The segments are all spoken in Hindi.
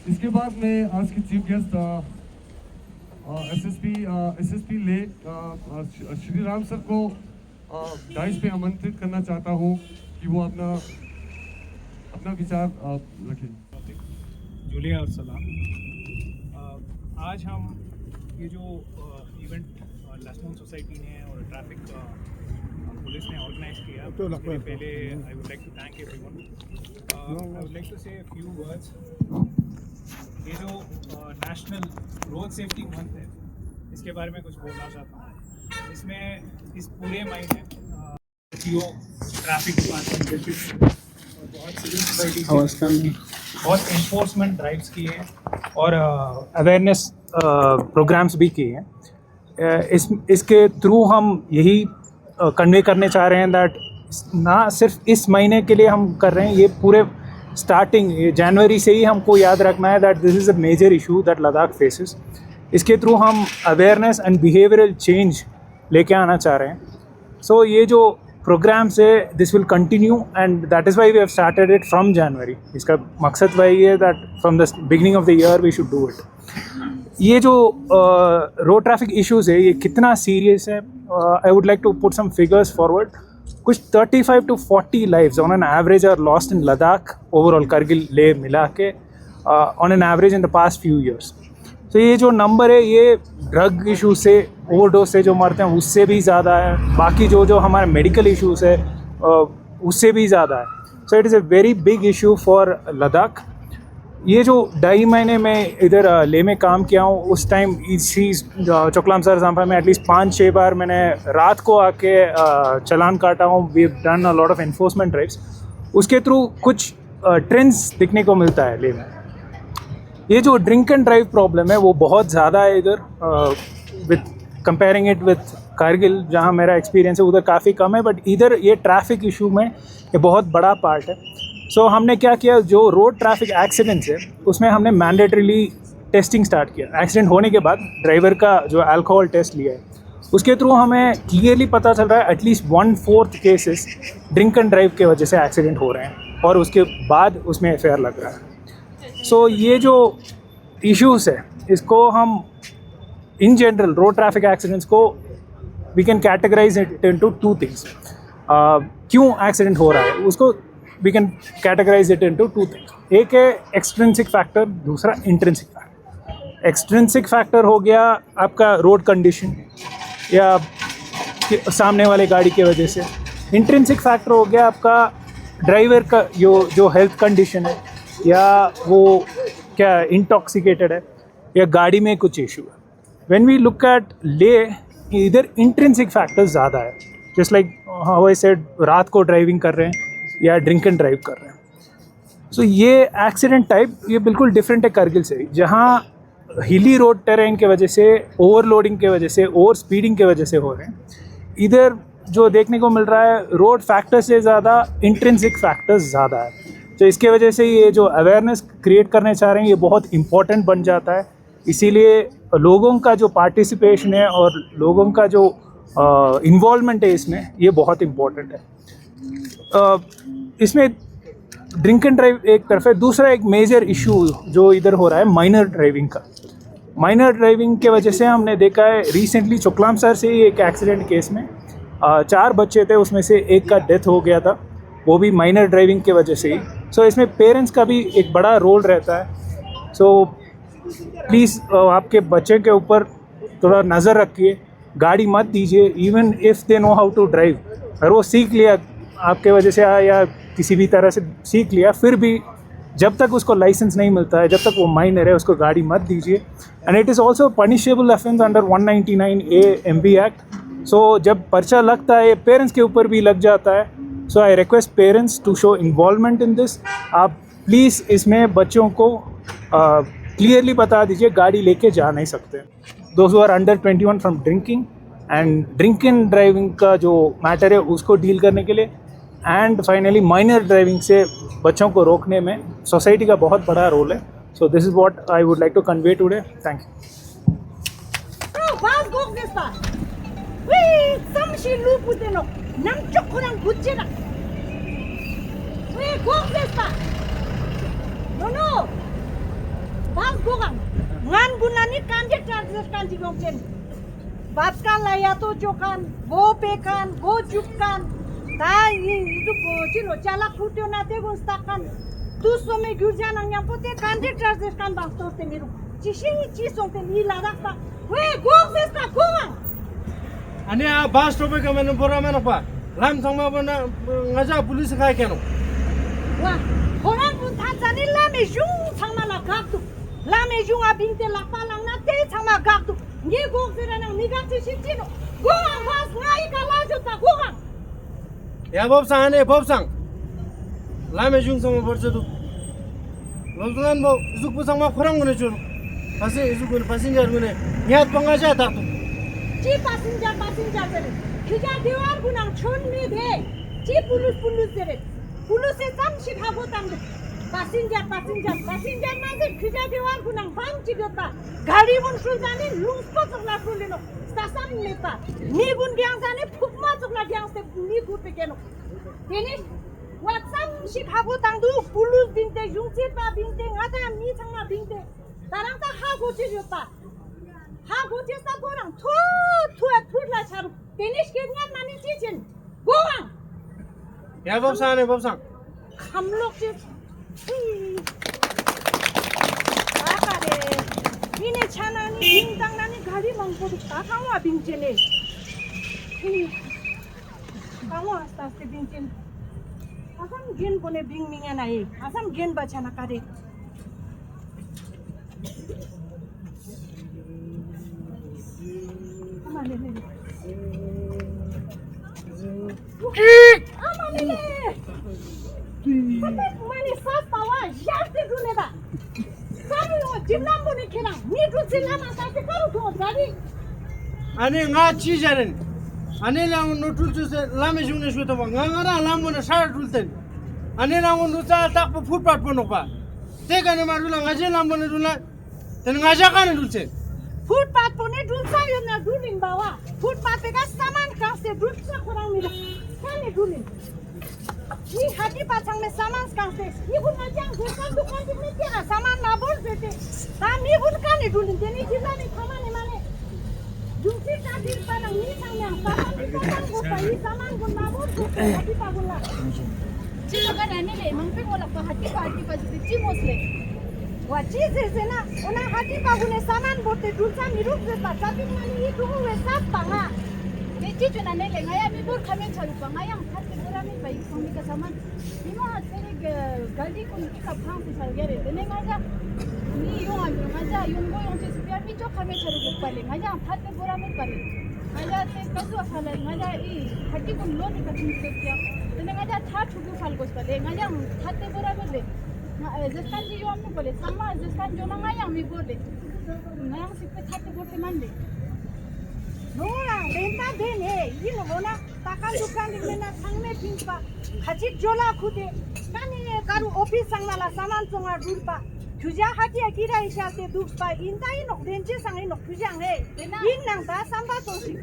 इसके बाद मैं आज के चीफ गेस्ट एसएसपी ले श्री राम सर को डाइस पे आमंत्रित करना चाहता हूँ कि वो अपना विचार रखें। जूलिया और सलाम। आज हम ये जो इवेंट लसमोन सोसाइटी ने और ट्रैफिक पुलिस ने ऑर्गेनाइज किया, उसके पहले I would like to thank everyone. I would like to say few words. ये जो नेशनल रोड सेफ्टी मंथ है, इसके बारे में कुछ बोलना चाहता हूँ। इसमें इस पूरे महीने ट्रैफिक डिपार्टमेंट बहुत सिविल सोसाइटी बहुत इन्फोर्समेंट ड्राइव्स किए हैं और अवेयरनेस प्रोग्राम्स भी किए हैं। इसके थ्रू हम यही कन्वे करने चाह रहे हैं दैट ना सिर्फ इस महीने के लिए हम कर रहे हैं, ये पूरे स्टार्टिंग जनवरी से ही हमको याद रखना है that this is a major issue that Ladakh faces. इसके थ्रू हम अवेयरनेस एंड बिहेवियरल चेंज लेके आना चाह रहे हैं। सो ये जो प्रोग्राम से this will continue and that is why we have started it from January. इसका मकसद वही है that from the beginning of the year we should do it. ये जो रोड ट्रैफिक इश्यूज़ है, ये कितना सीरियस है, I would like to put some figures forward. कुछ 35 to 40 lives on an average are lost in Ladakh overall, Kargil Leh मिला के on an average in the past few years. तो ये जो नंबर है, ये ड्रग इशू से, ओवरडोज से जो मरते हैं उससे भी ज़्यादा है। बाकी जो हमारे मेडिकल इश्यूज़ है उससे भी ज़्यादा है। So it is a very big issue for Ladakh. ये जो 2.5 महीने में इधर ले में काम किया हूँ, उस टाइम इसी चोकलाम सर जाम्फा में एटलीस्ट 5-6 बार मैंने रात को आके चलान काटा हूँ। We have done a lot of enforcement drives. उसके थ्रू कुछ ट्रेंड्स दिखने को मिलता है ले में। ये जो ड्रिंक एंड ड्राइव प्रॉब्लम है वो बहुत ज़्यादा है इधर, with comparing it with Kargil जहाँ मेरा एक्सपीरियंस है उधर काफ़ी कम है, बट इधर ये ट्रैफिक इशू में ये बहुत बड़ा पार्ट है। सो हमने क्या किया, जो रोड ट्रैफिक एक्सीडेंट्स है उसमें हमने मैंडेटरीली टेस्टिंग स्टार्ट किया। एक्सीडेंट होने के बाद ड्राइवर का जो अल्कोहल टेस्ट लिया है, उसके थ्रू हमें क्लियरली पता चल रहा है at least 1/4 cases drink and drive के वजह से एक्सीडेंट हो रहे हैं और उसके बाद उसमें एफआईआर लग रहा है। सो ये जो इश्यूज़ है, इसको हम in general road traffic accidents को we can categorise it into 2 things. क्यों एक्सीडेंट हो रहा है उसको we can categorise it into 2 things. एक है एक्सट्रिंसिक फैक्टर, दूसरा इंट्रिंसिक फैक्टर। एक्सट्रिंसिक फैक्टर हो गया आपका रोड कंडीशन या सामने वाले गाड़ी की वजह से। इंट्रिंसिक फैक्टर हो गया आपका ड्राइवर का जो हेल्थ कंडीशन है, या वो क्या इंटॉक्सिकेटेड है, या गाड़ी में कुछ इशू है। व्हेन वी लुक एट ले, इधर इंट्रिंसिक फैक्टर्स ज़्यादा है। Just like how I said, रात को ड्राइविंग कर रहे हैं या ड्रिंक एंड ड्राइव कर रहे हैं। सो ये एक्सीडेंट टाइप ये बिल्कुल डिफरेंट है कारगिल से, जहाँ हिली रोड टेरेन के वजह से, ओवरलोडिंग के वजह से, ओवर स्पीडिंग के वजह से हो रहे हैं। इधर जो देखने को मिल रहा है, रोड फैक्टर से ज़्यादा इंट्रिंसिक फैक्टर्स ज़्यादा है। तो इसके वजह से ये जो अवेयरनेस क्रिएट करने चाह रहे हैं, ये बहुत इम्पॉर्टेंट बन जाता है। इसीलिए लोगों का जो पार्टिसिपेशन है और लोगों का जो इन्वॉल्वमेंट है इसमें, ये बहुत इम्पॉर्टेंट है। इसमें ड्रिंक एंड ड्राइव एक तरफ है, दूसरा एक मेजर इशू जो इधर हो रहा है माइनर ड्राइविंग का। माइनर ड्राइविंग के वजह से हमने देखा है रिसेंटली चोकलाम सर से एक एक्सीडेंट केस में 4 बच्चे थे, उसमें से एक का डेथ हो गया था, वो भी माइनर ड्राइविंग के वजह से ही। सो इसमें पेरेंट्स का भी एक बड़ा रोल रहता है। सो प्लीज़ आपके बच्चे के ऊपर थोड़ा नज़र रखिए, गाड़ी मत दीजिए even if they know how to drive. अगर वो सीख लिया आपके वजह से या किसी भी तरह से सीख लिया, फिर भी जब तक उसको लाइसेंस नहीं मिलता है, जब तक वो माइनर है, उसको गाड़ी मत दीजिए। And it is also punishable offence under 199A MB act. So जब पर्चा लगता है, पेरेंट्स के ऊपर भी लग जाता है। So I request parents to show involvement in this. आप प्लीज़ इसमें बच्चों को क्लियरली बता दीजिए गाड़ी लेके जा नहीं सकते। Those who are under 21 from drinking and drink and driving का जो मैटर है उसको डील करने के लिए, एंड फाइनली माइनर ड्राइविंग से बच्चों को रोकने में सोसाइटी का बहुत बड़ा रोल है। So this is what I would like to convey today. Thank you. mani kanjit charges kan jigongchen. Bat kan layato chokan, wo pekan, wo chupkan. Ta itu chilo chala khutyo na te gunstakan. Tu some gurjan ang pote kanjit charges kan bastos te miru. Chishi chisong te ni ladak ta. We go sesta kuma. Ani a bus stop ka men pora men pa. Lam thangma bana ngaja police khai keno. Wa horan pun tha jani la me jung thangma la gak tu. La me jung a binte la palang na te thangma gak tu. Nge go sera nang ni gak chi chino. Go ang vas ngai ka la ju ta go ang. Ya bob sang. Lam jung sama borcha tu. Loblan bo zuk bu sama khurang ne churu. Pase zuk ne passenger ne. Nyat pangaja ta tu. Chi passenger tere. Khija diwar gunang chon me de. Chi police tere. Police से sam shikha go tam de. Passenger na de khija diwar gunang bam chi gota. Gari bun sul jani lungs ko chokla sulino. Stasam neta. Ni gun gyang jani phukma chokla gyang se ni gu pe keno. Teni WhatsApp shikha go tang du police binte jungche pa binte ngata ni changma binte. Tarang ta ha go chi jota. Ha go chesta gorang thu la charu. Tenish ke ngat mani chichin. Gorang. Ya bob sang. हम लोग से आकारे इने छानानी 빙당나니 가리 망고도 다 강화 빙제네 강화 아스타스 빙젠 아삼 겐 보내 빙밍야 나이 아삼 겐 바차나 까리 아마네네 아마네네 Mani sas pawa jasti duneda. Kami o jimlam bone kena. Ni tu jilama ta te karu to gari. Ani nga chi jaren. Ani la no tulchu se lame jung ne shuto ba. Nga ra lam bone sar tulten. Ani la no ta tak pu footpath bono pa. Te ka ne marula nga je lam bone dula. Ten nga ja ka ne dulche. Footpath bone dulsa yo na dulin bawa. Footpath pe ka saman ka se dulsa khorang mila. Kane dulin. Ni hati pasang में सामान कहाँ से? ये बुन मचांग दुकान में क्या सामान ना बोल देते? ताम ये बुन का नहीं ढूंढते नहीं जिला नहीं खाना नहीं माने. दूसरी काटी पर नहीं सांगने सामान को ये सामान को ना बोल देते हती पागुला. Cino kan ane le, mangpeng wala pa hati pa si mosle. Wah चीज़ है ना, उन्हें hati पागुने सामान बोलते दूसरा मिरुक देता. tapi माने ये तुम वैसा पांगा. Ne cicu na ne le, ngaya mi bor kami chalu pa ngaya hati kurami pa ikongi ka saman. Imo sere galdi kun ka phang si salgere. Tene ngaya ni yung amyo ngaya yung go yung chesi piar mi jo kami chalu ko pale. Ngaya hati kurami pale. Ngaya te kasu afala ngaya I hati kun lo ni ka chunse piar. Tene ngaya tha thugu fal gos pale. Ngaya hati kurami le. Zeskan ji yo amyo pale. Sama zeskan jo na ngaya mi borde. Ngaya sipe hati borde mande. Nora, renta dene, ये लोगों ना ताकन दुकान में ना संग में पिंपा, हजी जोला खुदे, कानी कारू ऑफिस संग ना ला सामान सोंगा डूरपा, तुझा हजी अकीरा इशाते दुखपा, इंता ही नोक देंचे संग ही नोक तुझा है, इन नंगा संबा सोंसी,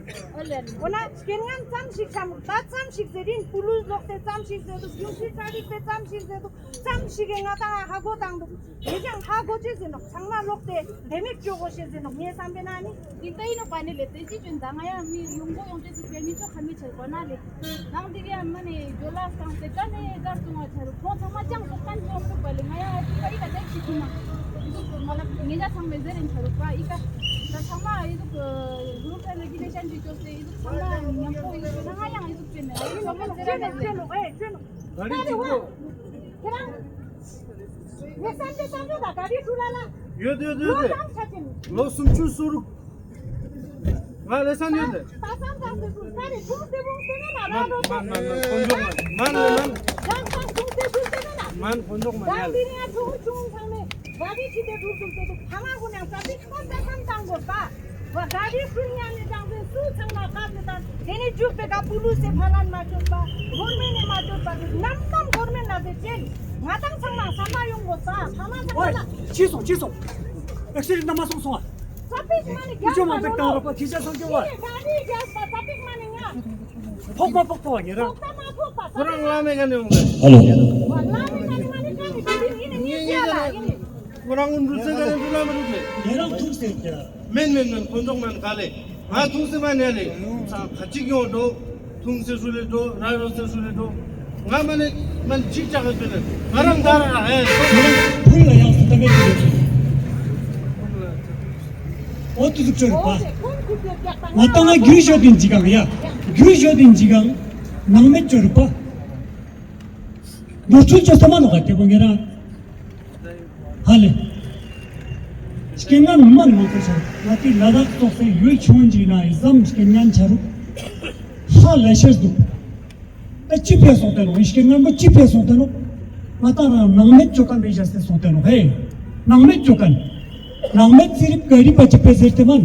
ओना स्किन्गन सामशिक साम, तात सामशिक से दिन पुलुस लोग से सामशिक से तो यूसी साड़ी से सामशिक से तो सामशिक इंगा तांगा हागो तांगो, ये जंग हागो चीज़ नोक संगमा लोग से डेमिक जोगो चीज़ नोक ये सामने नानी Kita ino pane le tesi junta ngaya mi yunggo yung tesi permi cho kami chal kona le nang diri amane jola sang se kane gar tunga charu phon sama jang so kan jom ko pale ngaya kai ka dek sikuma itu mala ngeja sang mezerin charu pa ika ta sama itu group regulation di chose itu sama nyampo itu na ngaya itu pene itu sama zera le Gari chukro. ये संजय संजय दा गाड़ी चुलाला Yo लो de. दाम छचिन Lo sumchu suru. Nga lesan yo de. तासाम दाम से गाड़ी घूमते ना Man रो konjok man. जान सा घूमते ना Man konjok man. दाम दिनिया chung सामे गाड़ी छिते घूमते तो खाना गुना साथी कौन दाम तांगो पा वो गाड़ी सुनिया ने जान से सु संगा काटे ता एने जुप पे का पुलिस से फलान माचो पा गवर्नमेंट ने माचो पा नम गवर्नमेंट ना दे चेन मातंग संगा सामा 용고 사 सामा 어이, संगा 취소. 액시리 남아서 쏘아. traffic money 이쪽만 뺐다 그러고 기자 성경을 गाड़ी गैस का traffic money nya 폭파 아니라. Tama po pa. Kurang lame kan yung de. Halo. Wala ni money kan ini Ini ni jana. ini. kurang undur segala dulu menurut. 얘랑 동생이야. Men konjongman kale. Tungse manele. Kachi do tungse sule do raro sule do. Mane man chikcha ka dele. Marang dara 보이가 양수 때문에 그래. 어떻게 저럴까? 마땅한 규셔딘 지강이야. 규셔딘 지강 낭매 저럴까? 노출쳐서만 오갔대 보게라. 할래. 시kengan umman mokosa. Nati ladak tokse yui chonjina izam 시kengan charu. Ha lashes du. Chipya soteno. Sikengan mo chipya soteno. Matana nangmet chokan bejaste soteno. Hey, nangmet chokan. Nangmet sirip gari pa chipya serteman.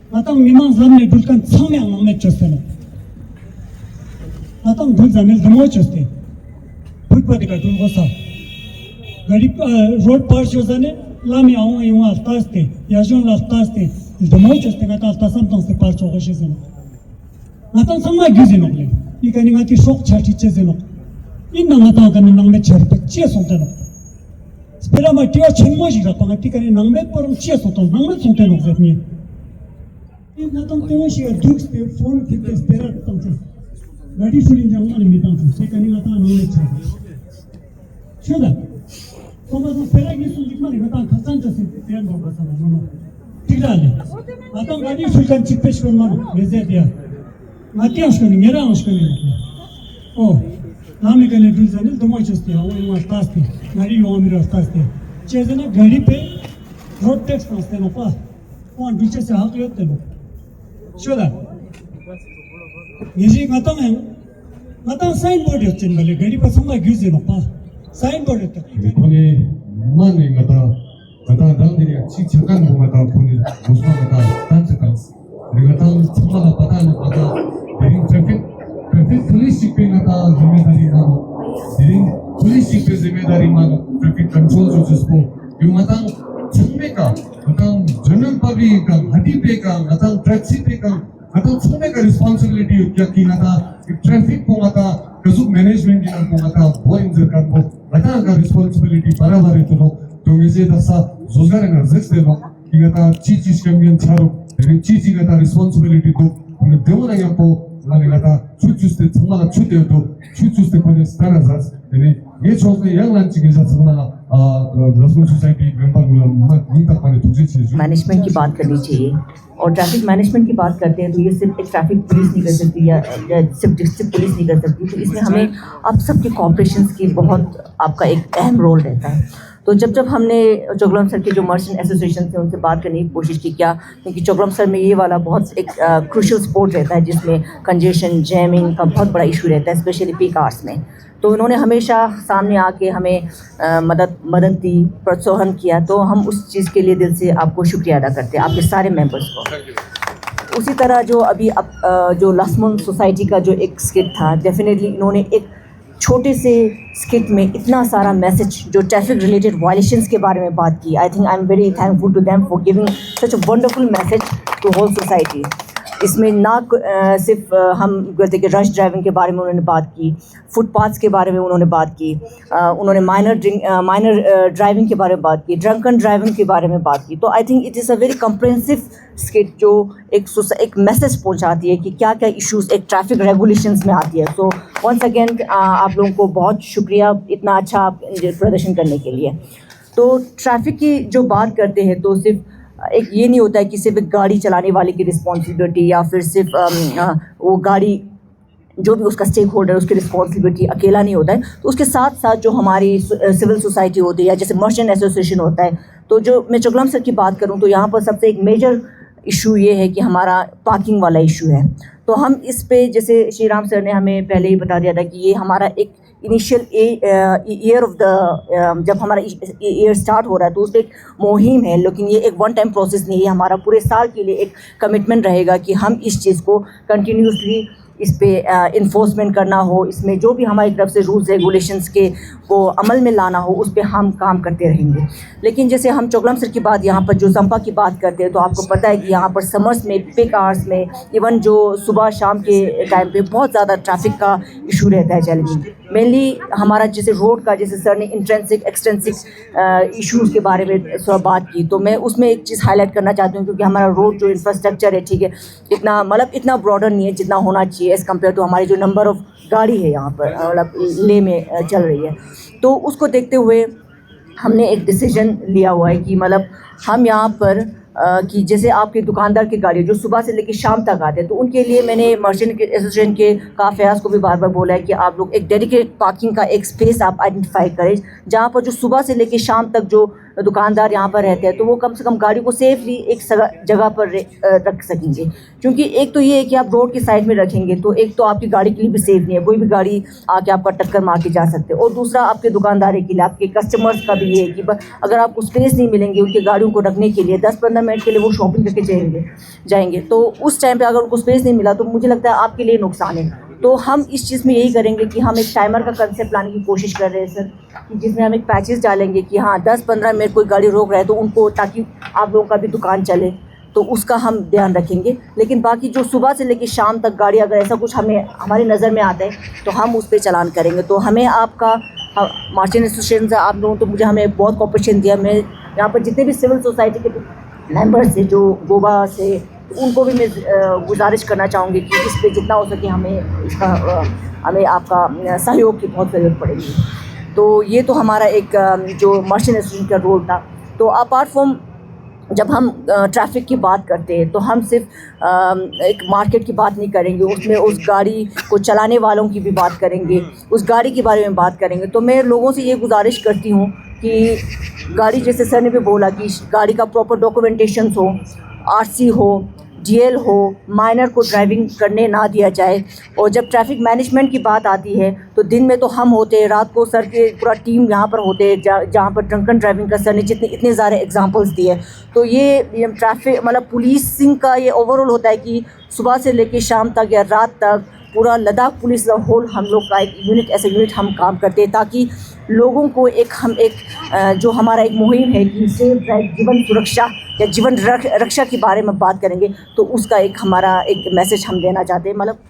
Matang mimang zamne dulkan samya nangmet chosteno. Matang dul zamel damo choste. Putpa dika dulgosa. Gari road par chosane. Lami aung yung altaste, yajon altaste, damo choste ngata altasam tang se par chogoshi zeno. Ngata samma gyuzeno le. Ikani ngati shok chati chezeno. Inna ngata kan nangme cherpe chia sonteno. Spera ma tia chengmo jiga panga tikani nangme porom chia sonteno, nangme sonteno zetni. Inna tang tewo shiga dukes te phone kitte spera tang che. Gadi fulin jangma ni mitang che. Sekani ngata nangme cherpe. Shoda. Somos esperando isso de maneira tão cansante assim, tendo a passar na mão. Tirale. Então gadi sultan chipes com mano, mezedia. Matias com ninguém, aos com ninguém. Oh, nome que lhe dizem, ele tomou este ano, uma taste, gadi o homem taste. Chezena gadi pe, road tax não tem no pá. O bicho se hack eu tenho. Shoda. Nizi matang signboard eu tenho, mas gadi passou mais guize no pá. Signboard itu. Puni mana kata dangdiri cicakan kata puni musma kata tancakan. Kata semua kata dari traffic police cipe kata zimedari mana. Dari police cipe zimedari mana traffic control juspo. Yung matang semeka matang general public ka hati pe ka matang taxi pe ka matang semeka responsibility kya kinata traffic ko mata kasuk management din ko mata point kan ko mata ka responsibility barabar ito no to meze dasa zozgar na zeste no kinata chichi skambien charo dari chichi kata responsibility to ane demona yapo ane kata chuchuste 정말 chudedo chuchuste kone starazas dari ye chosne yang lanchi ke sath 정말 Lakshman society member management की बात करनी चाहिए और ट्रैफिक मैनेजमेंट की बात करते हैं तो ये सिर्फ एक ट्रैफिक पुलिस नहीं कर सकती या सिर्फ डिस्ट्रिक्ट पुलिस नहीं कर सकती, तो इसमें हमें आप सबके कॉपरेशन की बहुत आपका एक अहम रोल रहता है। तो जब हमने चोगलम सर के जो मर्चेंट एसोसिएशन थे उनसे बात करने की कोशिश की क्या, क्योंकि चोगलम सर में ये वाला बहुत एक क्रूशियल स्पोर्ट रहता है जिसमें कंजेशन जैमिंग का बहुत बड़ा इशू रहता है, स्पेशली पीक आवर्स में। तो उन्होंने हमेशा सामने आके हमें मदद दी, प्रोत्साहन किया, तो हम उस चीज़ के लिए दिल से आपको शुक्रिया अदा करते हैं, आपके सारे मेंबर्स को। उसी तरह जो अभी जो लक्ष्मण सोसाइटी का जो एक स्किट था, डेफिनेटली इन्होंने एक छोटे से स्किट में इतना सारा मैसेज जो ट्रैफिक रिलेटेड वायलेशंस के बारे में बात की। I think I am very thankful to them for giving such a wonderful message to whole society. इसमें ना सिर्फ हम कहते कि रश ड्राइविंग के बारे में उन्होंने बात की, फुटपाथ्स के बारे में उन्होंने बात की, उन्होंने माइनर ड्राइविंग के बारे में बात की, ड्रंकन ड्राइविंग के बारे में बात की। तो I think it is a very comprehensive skit जो एक मैसेज पहुंचाती है कि क्या क्या इश्यूज एक ट्रैफिक रेगुलेशंस में आती है। सो वंस अगेन आप लोगों को बहुत शुक्रिया इतना अच्छा प्रदर्शन करने के लिए। तो ट्रैफिक की जो बात करते हैं तो सिर्फ एक ये नहीं होता है कि सिर्फ एक गाड़ी चलाने वाले की रिस्पॉन्सिबिलिटी या फिर सिर्फ वो गाड़ी जो भी उसका स्टेक होल्डर उसकी रिस्पॉन्सिबिलिटी अकेला नहीं होता है। तो उसके साथ साथ जो हमारी सिविल सोसाइटी होती है या जैसे मर्चेंट एसोसिएशन होता है, तो जो मैं चोगलम सर की बात करूं तो यहाँ पर सबसे एक मेजर इशू ये है कि हमारा पार्किंग वाला इशू है। तो हम इस पे जैसे श्री राम सर ने हमें पहले ही बता दिया था कि ये हमारा एक इनिशियल ईयर ऑफ द जब हमारा ईयर स्टार्ट हो रहा है तो उसमें एक मुहिम है, लेकिन ये एक वन टाइम प्रोसेस नहीं है, हमारा पूरे साल के लिए एक कमिटमेंट रहेगा कि हम इस चीज़ को कंटिन्यूसली इस पे इन्फोर्समेंट करना हो, इसमें जो भी हमारी तरफ से रूल्स रेगुलेशंस के को अमल में लाना हो, उस पे हम काम करते रहेंगे। लेकिन जैसे हम चोगलामसर की बात, यहाँ पर जो जंपा की बात करते हैं, तो आपको पता है कि यहाँ पर समर्स में, पिक आवर्स में, इवन जो सुबह शाम के टाइम पे बहुत ज़्यादा ट्रैफिक का इशू रहता है चैलेंजिंग। मेनली हमारा जैसे रोड का, जैसे सर ने इंट्रेंसिक एक्सटेंसिक इश्यूज़ के बारे में थोड़ा बात की, तो मैं उसमें एक चीज़ हाईलाइट करना चाहती हूँ, क्योंकि हमारा रोड जो इंफ्रास्ट्रक्चर है, ठीक है, इतना मतलब इतना ब्रॉडर नहीं है जितना होना चाहिए एज़ कम्पेयर टू हमारी जो नंबर ऑफ़ गाड़ी है यहाँ पर मतलब ले में चल रही है। तो उसको देखते हुए हमने एक डिसीजन लिया हुआ है कि मतलब हम यहाँ पर कि जैसे आपके दुकानदार की गाड़ी जो सुबह से लेकर शाम तक आते हैं, तो उनके लिए मैंने मर्चेंट एसोसिएशन के काफियाज को भी बार बार बोला है कि आप लोग एक डेडिकेटेड पार्किंग का एक स्पेस आप आइडेंटिफाई करें, जहाँ पर जो सुबह से लेकर शाम तक जो दुकानदार यहाँ पर रहते हैं, तो वो कम से कम गाड़ी को सेफली एक जगह पर रख सकेंगे। क्योंकि एक तो ये है कि आप रोड की साइड में रखेंगे, तो एक तो आपकी गाड़ी के लिए भी सेफ नहीं है, कोई भी गाड़ी आके आपका टक्कर मार के जा सकते हैं, और दूसरा आपके दुकानदार के लिए, आपके कस्टमर्स का भी ये है कि अगर आपको स्पेस नहीं मिलेंगे उनकी गाड़ियों को रखने के लिए, 10-15 मिनट के लिए वो शॉपिंग करके जाएंगे, तो उस टाइम पे अगर उनको स्पेस नहीं मिला तो मुझे लगता है आपके लिए नुकसान है। तो हम इस चीज़ में यही करेंगे कि हम एक टाइमर का कंसेप्ट लाने की कोशिश कर रहे हैं सर, कि जिसमें हम एक पैचेस डालेंगे कि हाँ 10-15 मिनट कोई गाड़ी रोक रहा है तो उनको, ताकि आप लोगों का भी दुकान चले, तो उसका हम ध्यान रखेंगे। लेकिन बाकी जो सुबह से लेकर शाम तक गाड़ी अगर ऐसा कुछ हमारी नज़र में आता है तो हम उस पर चालान करेंगे। तो हमें आपका मार्चेंट एसोसिएशन से आप लोगों तो मुझे हमें बहुत कॉपरेशन दिया। मैं यहाँ पर जितने भी सिविल सोसाइटी के मेंबर्स से जो गोवा से, उनको भी मैं गुजारिश करना चाहूँगी कि इस पे जितना हो सके हमें आपका सहयोग की बहुत ज़रूरत पड़ेगी। तो ये तो हमारा एक जो मर्चेंट एसोसिएशन का रोल था। तो अपार्ट फ्रॉम जब हम ट्रैफिक की बात करते हैं तो हम सिर्फ एक मार्केट की बात नहीं करेंगे, उसमें उस गाड़ी को चलाने वालों की भी बात करेंगे, उस गाड़ी के बारे में बात करेंगे। तो मैं लोगों से ये गुजारिश करती हूँ कि गाड़ी, जैसे सर ने भी बोला कि गाड़ी का प्रॉपर डॉक्यूमेंटेशन हो, आरसी हो, जीएल हो, माइनर को ड्राइविंग करने ना दिया जाए। और जब ट्रैफिक मैनेजमेंट की बात आती है तो दिन में तो हम होते हैं, रात को सर के पूरा टीम यहाँ पर होते हैं, जहाँ पर ड्रंकन ड्राइविंग का सर ने इतने सारे एग्जांपल्स दिए। तो ये ट्रैफिक मतलब पुलिसिंग का ये ओवरऑल होता है कि सुबह से लेकर शाम तक या रात तक पूरा लद्दाख पुलिस होल हम लोग का एक यूनिट, ऐसे यूनिट हम काम करते हैं, ताकि लोगों को जो हमारा एक मुहिम है कि सेफ ड्राइव, जीवन सुरक्षा या जीवन रक्षा के बारे में बात करेंगे, तो उसका एक हमारा एक मैसेज हम देना चाहते हैं। मतलब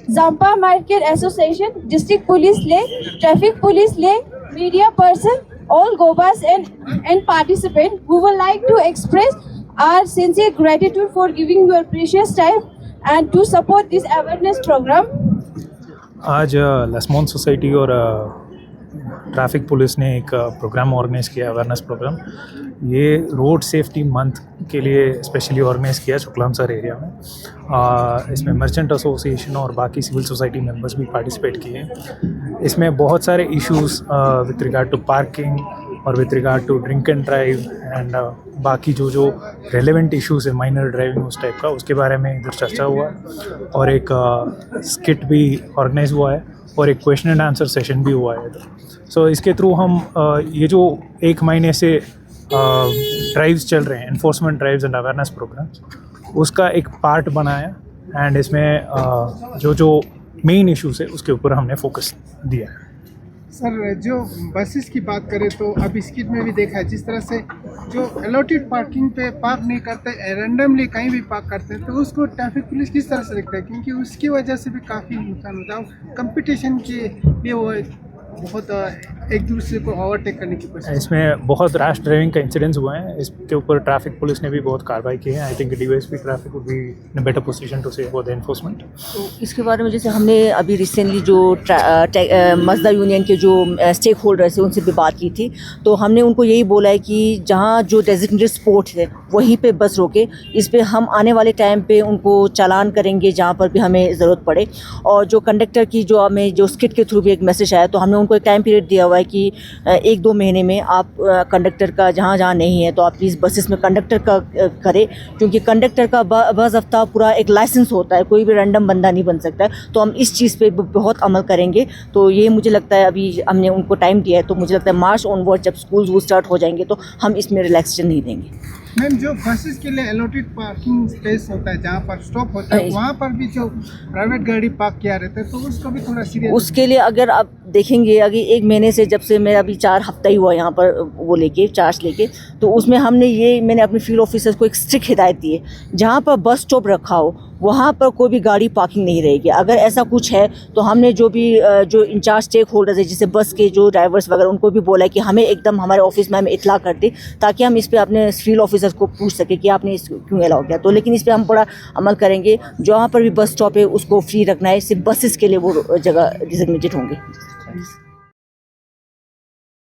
Zampa Market Association, District Police Le, Traffic Police Le, media person, all Gobas and participants who would like to express our sincere gratitude for giving your precious time and to support this awareness program. आज लसमोन सोसाइटी और ट्रैफिक पुलिस ने एक प्रोग्राम ऑर्गेनाइज़ किया, अवेयरनेस प्रोग्राम। ये रोड सेफ्टी मंथ के लिए स्पेशली ऑर्गेनाइज़ किया चोगलामसर एरिया में। इसमें मर्चेंट एसोसिएशन और बाकी सिविल सोसाइटी मेंबर्स भी पार्टिसिपेट किए। इसमें बहुत सारे issues with regard to parking और with regard to drink and drive and बाकी जो रेलेवेंट इश्यूज़ है, माइनर ड्राइविंग उस टाइप का, उसके बारे में इधर चर्चा हुआ। और एक स्किट भी ऑर्गेनाइज हुआ है और एक क्वेश्चन एंड आंसर सेशन भी हुआ है इधर। सो इसके थ्रू हम ये जो 1 महीने से ड्राइव्स चल रहे हैं, enforcement drives and awareness programmes, उसका एक पार्ट बनाया एंड इसमें जो मेन इश्यूज़ है उसके ऊपर हमने फोकस दिया है। सर, जो बसेस की बात करें तो अब स्किट में भी देखा है जिस तरह से जो अलॉटेड पार्किंग पे पार्क नहीं करते, रैंडमली कहीं भी पार्क करते हैं, तो उसको ट्रैफिक पुलिस किस तरह से देखता है? क्योंकि उसकी वजह से भी काफ़ी नुकसान होता है। कंपटीशन के लिए वो बहुत एक दूसरे को ओवरटेक करने की कोशिश। इसमें बहुत रैश ड्राइविंग का इंसिडेंट्स हुए हैं, इसके ऊपर ट्रैफिक पुलिस ने भी बहुत कार्रवाई की है। I think DYSP traffic would be in a better position to say for the enforcement. तो इसके बारे में जैसे हमने अभी रिसेंटली जो मजदा यूनियन के जो स्टेक होल्डर्स हैं उनसे भी बात की थी, तो हमने उनको यही बोला है कि जहाँ जो डेजिग्नेटेड स्पॉट है वहीं पे बस रोके। इस पे हम आने वाले टाइम पे उनको चालान करेंगे जहाँ पर भी हमें ज़रूरत पड़े। और जो कंडक्टर की जो हमें जो स्किट के थ्रू भी एक मैसेज आया, तो हमने उनको एक टाइम पीरियड दिया हुआ है कि 1-2 महीने में आप कंडक्टर का जहाँ जहाँ नहीं है तो आप प्लीज़ बसेस में कंडक्टर का करें, क्योंकि कंडक्टर का बाज़ाब्ता पूरा एक लाइसेंस होता है, कोई भी रैंडम बंदा नहीं बन सकता है। तो हम इस चीज़ पे बहुत अमल करेंगे। तो ये मुझे लगता है अभी हमने उनको टाइम दिया है, तो मुझे लगता है मार्च ऑनवर्ड जब स्कूल्स वो स्टार्ट हो जाएंगे तो हम इसमें रिलैक्सेशन नहीं देंगे। मैम, जो बसेस के लिए अलॉटेड पार्किंग स्पेस होता है जहाँ पर स्टॉप होता है, वहाँ पर भी जो प्राइवेट गाड़ी पार्क किया रहता है, तो उसको भी थोड़ा सीरियस उसके लिए अगर आप देखेंगे अभी 1 महीने से जब से मेरा अभी 4 हफ्ता ही हुआ यहाँ पर वो लेके चार्ज लेके, तो उसमें मैंने अपने फील्ड ऑफिसर्स को एक स्ट्रिक्ट हिदायत दी है, जहाँ पर बस स्टॉप रखा हो वहाँ पर कोई भी गाड़ी पार्किंग नहीं रहेगी। अगर ऐसा कुछ है तो हमने जो भी जो इंचार्ज स्टेक होल्डर्स है, जैसे बस के जो ड्राइवर्स वगैरह, उनको भी बोला है कि हमें एकदम हमारे ऑफिस में हमें इतला कर दे, ताकि हम इस पर अपने फील्ड ऑफिसर्स को पूछ सके कि आपने इसको क्यों अलाउ किया। तो लेकिन इस पर हम बड़ा अमल करेंगे। जहाँ पर भी बस स्टॉप है उसको फ्री रखना है, सिर्फ बसेस के लिए वो जगह डिजिग्नेटेड होंगे।